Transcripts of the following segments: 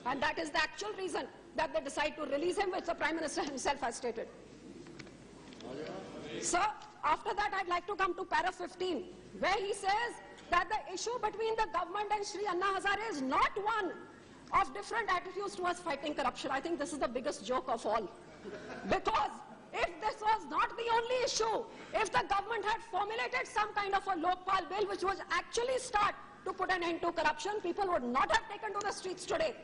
And that is the actual reason that they decide to release him, which the Prime Minister himself has stated. Sir, after that I'd like to come to para 15, where he says that the issue between the government and Shri Anna Hazare is not one of different attitudes towards fighting corruption. I think this is the biggest joke of all. Because if this was not the only issue, if the government had formulated some kind of a Lokpal bill which would actually start to put an end to corruption, people would not have taken to the streets today.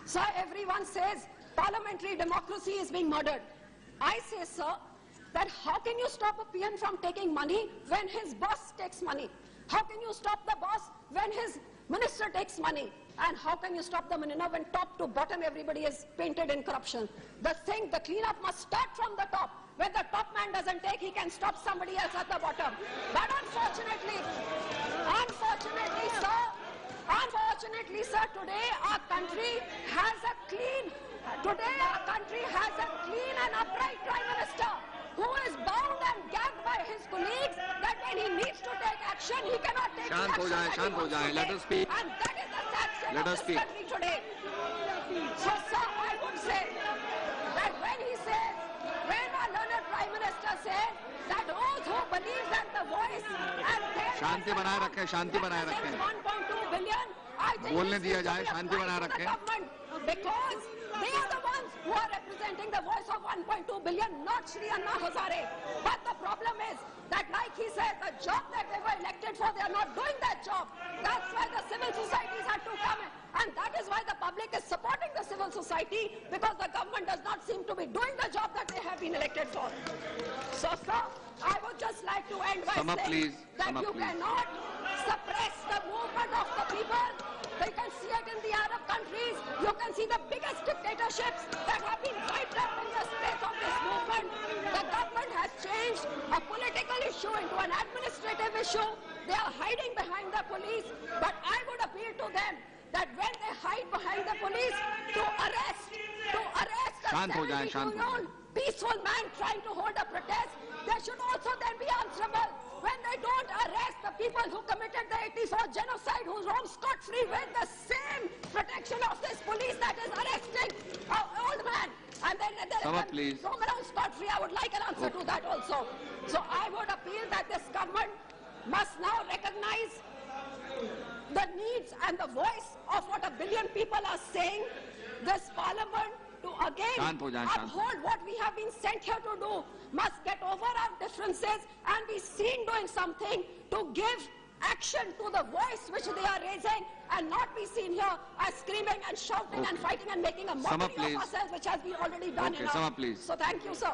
Sir, everyone says parliamentary democracy is being murdered. I say, sir, that how can you stop a PM from taking money when his boss takes money? How can you stop the boss when his minister takes money? And how can you stop the Manina when top to bottom everybody is painted in corruption? The cleanup must start from the top. When the top man doesn't take, he can stop somebody else at the bottom. But unfortunately, sir, today our country has a clean and upright Prime Minister who is bound and gagged by his colleagues that when he needs to take action, he cannot take action. शांत हो जाएं, let us speak. And that is the sad state Let of us this speak. country today. So, sir, I would say that when our learned Prime Minister says that those who believe that the voice and शांति बनाए रखें, शांति बनाए रखें. 1.2 billion, I think बोलने दिया जाए, शांति बनाए रखें. Because they are the ones who are representing the voice of 1.2 billion, not Shri Anna Hazare. But the problem is that, like he said, the job that they were elected for, they are not doing that job. That's why the civil societies had to come in. And that is why the public is supporting the civil society, because the government does not seem to be doing the job that they have been elected for. So, sir, I would just like to end by saying that you cannot suppress the movement of the people. You can see it in the Arab countries. You can see the biggest dictatorships that have been wiped out in the space of this movement. The government has changed a political issue into an administrative issue. They are hiding behind the police. But I would appeal to them that when they hide behind the police to arrest a 72-year-old peaceful man trying to hold a protest, they should also then be answerable. When they don't arrest the people who committed the 84 genocide, who roam scot-free with the same protection of this police that is arresting an old man, and then they roam around scot-free, I would like an answer to that also. So I would appeal that this government must now recognize the needs and the voice of what a billion people are saying. This parliament, to again uphold what we have been sent here to do, must get over our differences and be seen doing something to give action to the voice which they are raising, and not be seen here as screaming and shouting and fighting and making a mockery of ourselves, which has been already done enough. So thank you, sir.